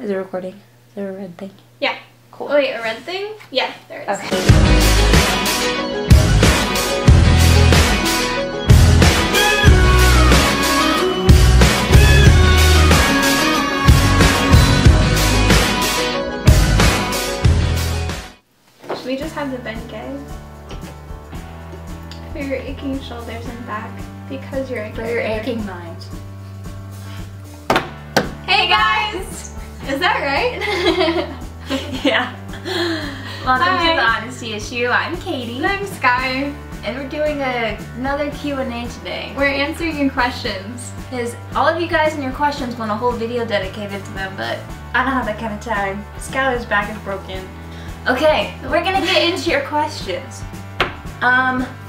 Is it recording? Is there a red thing? Yeah. Cool. Oh wait, a red thing? Yeah, there it is. Okay. Should we just have the Bengay? For your aching shoulders and back, because you're For your aching mind. Hey guys! Is that right? Yeah. Welcome Hi. to the Honesty Issue. I'm Katie. And I'm Sky. And we're doing another Q&A today. We're answering your questions. Because all of you guys and your questions want a whole video dedicated to them, but I don't have that kind of time. Schuyler's back is broken. Okay, we're gonna get into your questions.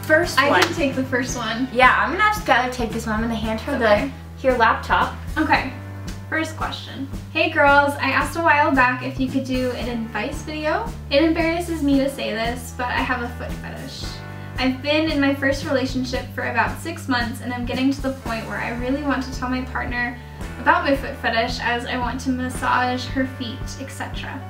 First one. I can take the first one. Yeah, I'm gonna have Schuyler take this one. I'm gonna hand her your laptop. Okay. First question. Hey girls, I asked a while back if you could do an advice video. It embarrasses me to say this, but I have a foot fetish. I've been in my first relationship for about 6 months and I'm getting to the point where I really want to tell my partner about my foot fetish as I want to massage her feet, etc.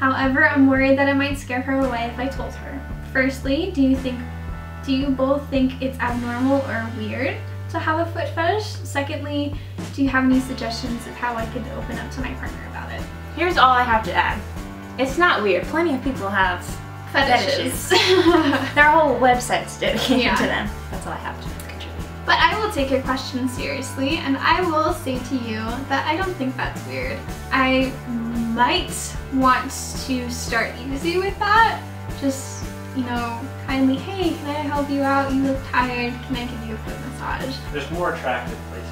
However, I'm worried that it might scare her away if I told her. Firstly, do you both think it's abnormal or weird to have a foot fetish? Secondly, do you have any suggestions of how I could open up to my partner about it? Here's all I have to add. It's not weird. Plenty of people have fetishes. There are whole websites dedicated to them. That's all I have to contribute. But I will take your question seriously, and I will say to you that I don't think that's weird. I might want to start easy with that. Just, you know, kindly, hey, can I help you out? You look tired. Can I give you a foot massage? There's more attractive places,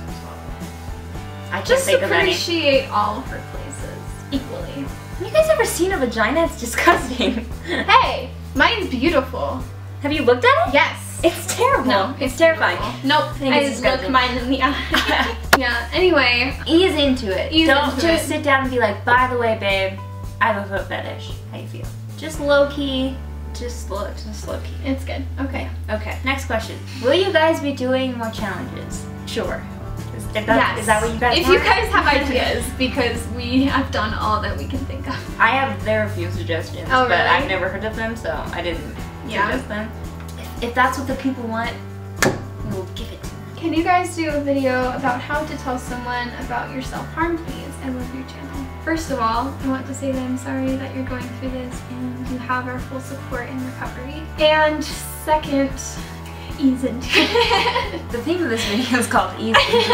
I can't Just think of any. appreciate all of her places equally. Have you guys ever seen a vagina? It's disgusting. Hey, mine's beautiful. Have you looked at it? Yes. It's terrible. No, it's terrifying. Nope. think I it's just look disgusting. mine in the eye. Yeah. Anyway. Ease into it. Don't into just it. sit down and be like, by the way, babe, I have a foot fetish. How you feel? Just low key. Just low key. It's good. Okay. Okay. Next question. Will you guys be doing more challenges? Sure. Is that what you guys If want? you guys have ideas, because we have done all that we can think of. There are a few suggestions, Oh, but really? I've never heard of them, so I didn't suggest them. If that's what the people want, we will give it to them. Can you guys do a video about how to tell someone about your self-harm, please? I love your channel. First of all, I want to say that I'm sorry that you're going through this and you have our full support in recovery. And second, ease into it. The theme of this video is called Ease Into It.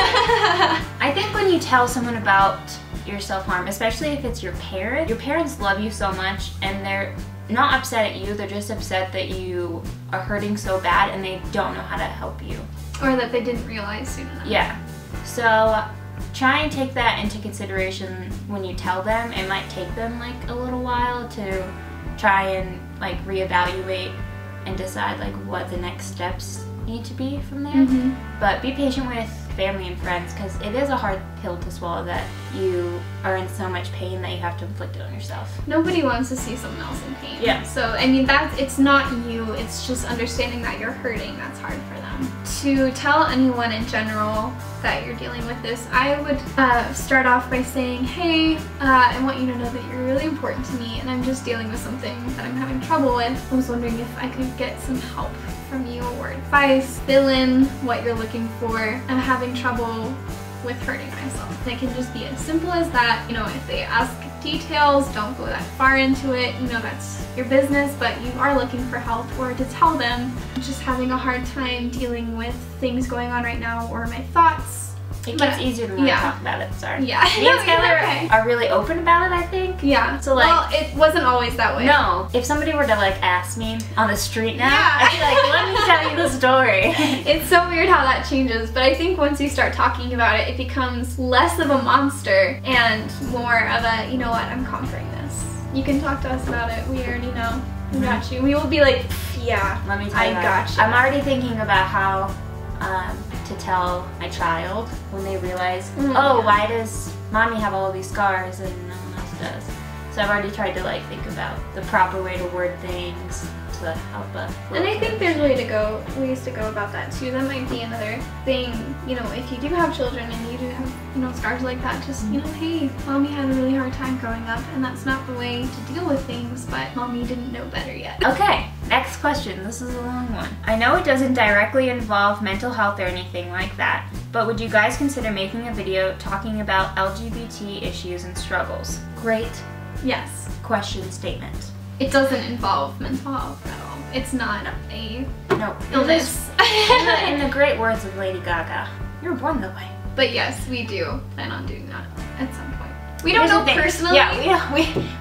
I think when you tell someone about your self-harm, especially if it's your parents love you so much and they're not upset at you, they're just upset that you are hurting so bad and they don't know how to help you. Or that they didn't realize soon enough. Yeah. So try and take that into consideration when you tell them. It might take them like a little while to try and like reevaluate and decide like what the next steps need to be from there. But be patient with family and friends because it is a hard pill to swallow that you are in so much pain that you have to inflict it on yourself. Nobody wants to see someone else in pain. Yeah. So, I mean, it's not you, it's just understanding that you're hurting that's hard for them. To tell anyone in general that you're dealing with this, I would start off by saying, hey, I want you to know that you're really important to me and I'm just dealing with something that I'm having trouble with. I was wondering if I could get some help from you or advice, fill in what you're looking for. I'm having trouble with hurting myself. And it can just be as simple as that. You know, if they ask details, don't go that far into it. You know, that's your business, but you are looking for help or to tell them I'm just having a hard time dealing with things going on right now or my thoughts. It gets easier when we talk about it, sorry. Yeah. Me and Schuyler are really open about it, I think. Yeah. So like, well, it wasn't always that way. No. If somebody were to like ask me on the street now, Yeah. I'd be like, let me tell you the story. It's so weird how that changes, but I think once you start talking about it, it becomes less of a monster and more of a, you know what, I'm conquering this. You can talk to us about it. We already know. We got you. We will be like, yeah, Let me tell you I got you. I'm already thinking about how to tell my child when they realize, why does mommy have all of these scars and no one else does? So I've already tried to like think about the proper way to word things to help us. And I think there's ways to go about that too. That might be another thing, if you do have children and you do have, scars like that, just, hey, mommy had a really hard time growing growing up, and that's not the way to deal with things, but mommy didn't know better yet. Okay, next question. This is a long one. I know it doesn't directly involve mental health or anything like that, but would you guys consider making a video talking about LGBT issues and struggles? Great Yes. question statement. It doesn't involve mental health at all. It's not a No, illness. in the great words of Lady Gaga, you're born that way. But yes, we do plan on doing that at some point. We don't know personally. Yeah,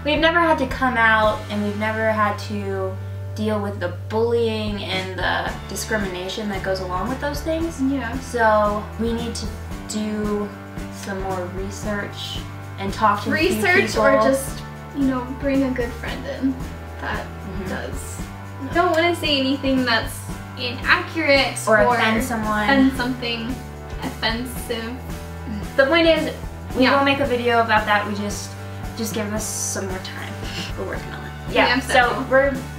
we've never had to come out, and we've never had to deal with the bullying and the discrimination that goes along with those things. Yeah. So we need to do some more research and talk to a few Research people. or just, you know, bring a good friend in that does. I don't want to say anything that's inaccurate or offend someone. Offend something offensive. The point is, we Yeah. will make a video about that. We just give us some more time. We're working on it. Yeah, Yeah. So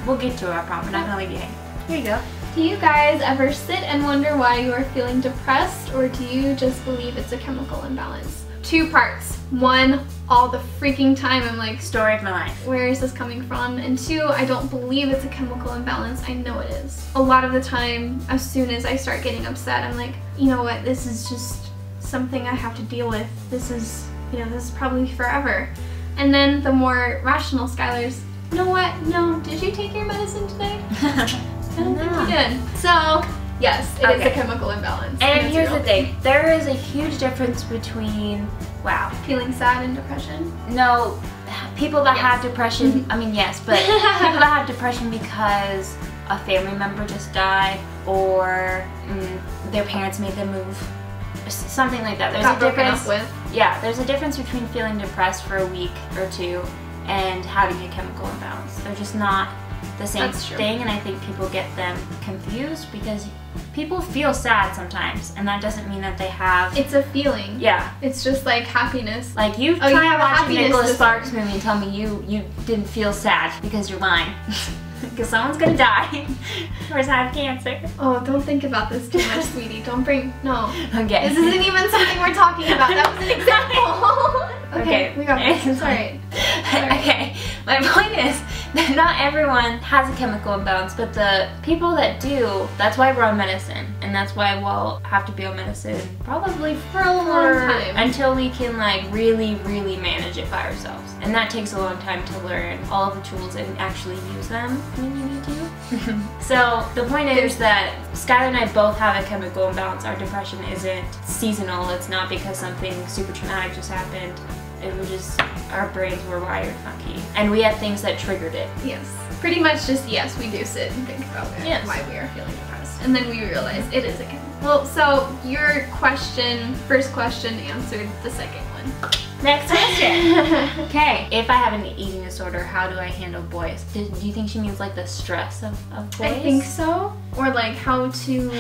we'll get to it. I promise. We're not gonna leave you hanging. Here you go. Do you guys ever sit and wonder why you are feeling depressed, or do you just believe it's a chemical imbalance? 2 parts. 1, all the freaking time I'm like, Story of my life. where is this coming from? And 2, I don't believe it's a chemical imbalance. I know it is. A lot of the time, as soon as I start getting upset, I'm like, you know what, this is just something I have to deal with. This is, you know, this is probably forever. And then the more rational Schuyler's, you know what, no, did you take your medicine today? I don't think you did. So, yes, it is a chemical imbalance. And it's here's real. the thing. There is a huge difference between, wow. Feeling sad and depression? No, people that Yes. have depression, I mean, yes, but people that have depression because a family member just died or their parents made them move. Something like that. There's Got a broken difference. up with. Yeah, there's a difference between feeling depressed for a week or 2 and having a chemical imbalance. They're just not the same That's true. thing, and I think people get them confused because people feel sad sometimes, and that doesn't mean that they have. It's a feeling. Yeah. It's just like happiness. Like you you try have a to watch a happiness Nicholas disorder. Sparks movie and tell me you didn't feel sad because you're lying. Because someone's gonna die or have cancer. Oh, don't think about this too much, sweetie. Don't bring, no. Okay. This isn't even something we're talking about. That was an example. Okay, we got this. It's alright. Okay, my point is that not everyone has a chemical imbalance, but the people that do, that's why we're on medicine. And that's why we'll have to be on medicine probably for a long time. Until we can like really, really manage it by ourselves. And that takes a long time to learn all of the tools and actually use them when you need to. So the point is that Schuyler and I both have a chemical imbalance. Our depression isn't seasonal. It's not because something super traumatic just happened. It was just our brains were wired funky. And we had things that triggered it. Yes. Pretty much just, yes, we do sit and think about it, Yes. why we are feeling depressed. And then we realize it is a chemical. Well, so your question, first question answered the second one. Next question. Okay, if I have an eating disorder, how do I handle boys? Do you think she means like the stress of boys? I think so. Or like how to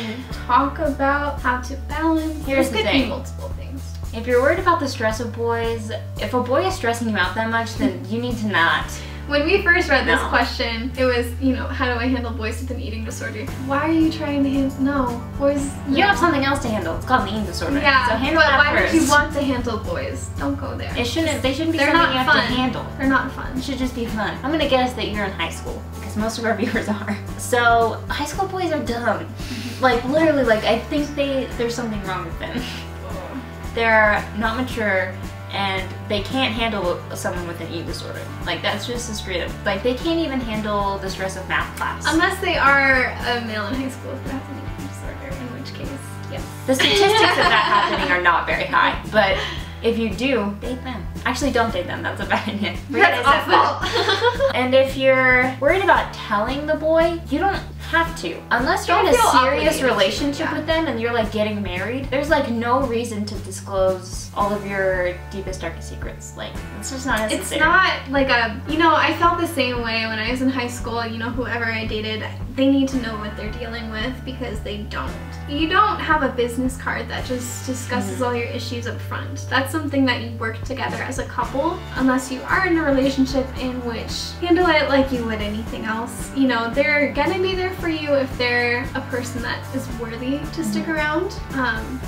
talk about, how to balance. Here's This the could be thing. multiple things. If you're worried about the stress of boys, if a boy is stressing you out that much, then you need to not. When we first read this No. question, it was, you know, how do I handle boys with an eating disorder? Why are you trying to handle, no, boys, no. You have something else to handle. It's called an eating disorder. Yeah, so handle but that why first. would you want to handle boys? Don't go there. They shouldn't be They're something not you have fun. to handle. They're not fun. It should just be fun. I'm gonna guess that you're in high school, because most of our viewers are. So, high school boys are dumb. Like, literally, like, I think there's something wrong with them. They're not mature, and they can't handle someone with an eating disorder. Like, that's just a straight up, like, they can't even handle the stress of math class. Unless they are a male in high school who has an eating disorder, in which case, yes. The statistics of that happening are not very high, but if you do, date them. Actually, don't date them, that's a bad idea. That's awful. And if you're worried about telling the boy, you don't have to. Unless you're Don't in a feel serious obligated to, relationship yeah. with them and you're like getting married, there's like no reason to disclose all of your deepest, darkest secrets. Like, it's just not necessary. It's not like a, you know, I felt the same way when I was in high school. You know, whoever I dated, they need to know what they're dealing with because they don't. You don't have a business card that just discusses all your issues up front. That's something that you work together as a couple, unless you are in a relationship in which handle it like you would anything else. You know, they're gonna be there for you if they're a person that is worthy to stick around.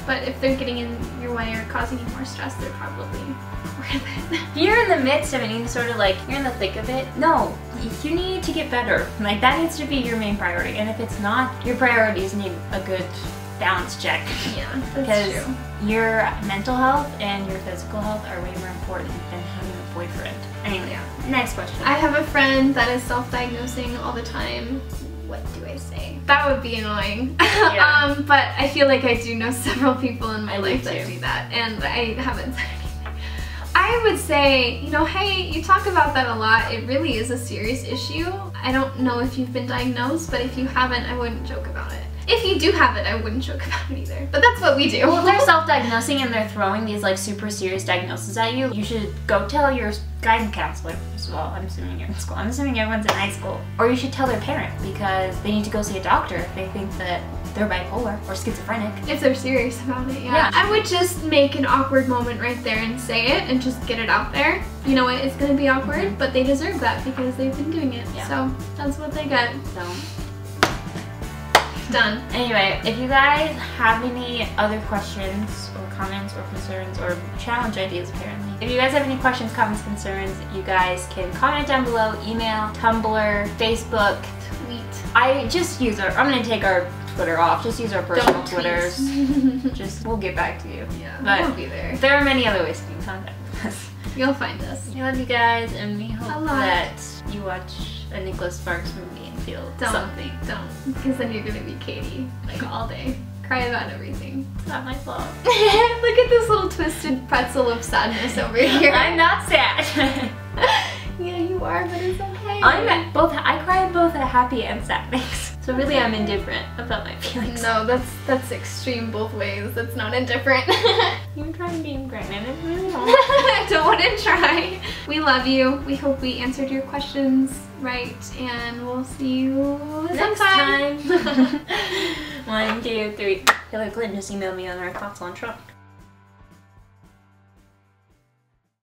But if they're getting in your way or causing you more stress, they're probably worth it. If you're in the midst of it, and sort of like, you're in the thick of it, no, you need to get better. Like, that needs to be your main priority. And if it's not, your priorities need a good balance check. Yeah, that's true. Because your mental health and your physical health are way more important than having a boyfriend. Anyway, Yeah. next question. I have a friend that is self-diagnosing all the time. What do I say? That would be annoying. Yeah. But I feel like I do know several people in my I do life that too. do that, and I haven't said anything. I would say, you know, hey, you talk about that a lot. It really is a serious issue. I don't know if you've been diagnosed, but if you haven't, I wouldn't joke about it. If you do have it, I wouldn't joke about it either. But that's what we do. Well, if they're self-diagnosing and they're throwing these like super serious diagnoses at you, you should go tell your guidance counselor as well. I'm assuming you're in school. I'm assuming everyone's in high school. Or you should tell their parent, because they need to go see a doctor if they think that they're bipolar or schizophrenic. If they're serious about it, yeah. I would just make an awkward moment right there and say it and just get it out there. You know what, it's gonna be awkward, but they deserve that because they've been doing it. Yeah. So that's what they get. So, Done. anyway, if you guys have any other questions or comments or concerns or challenge ideas, apparently. If you guys have any questions, comments, concerns, you guys can comment down below, email, Tumblr, Facebook, Tweet. I'm gonna take our Twitter off. Just use our personal Don't tweet. Twitters. We'll get back to you. Yeah, But we'll be there. there are many other ways to get in contact with us. You'll find us. We love you guys, and we hope A lot. that you watch a Nicholas Sparks movie and feel something. Don't. Because then you're gonna be Katie, like all day. Cry about everything. It's not my fault. Look at this little twisted pretzel of sadness over here. I'm not sad. Yeah, you are, but it's okay. I cry both at happy and sad things. So really, I'm indifferent about my feelings. No, that's extreme both ways. That's not indifferent. You're trying being pregnant. It's really hard. Don't want to try. We love you. We hope we answered your questions right, and we'll see you Next sometime. time. 1, 2, 3. Hillary Clinton just emailed me on our thoughts on Trump.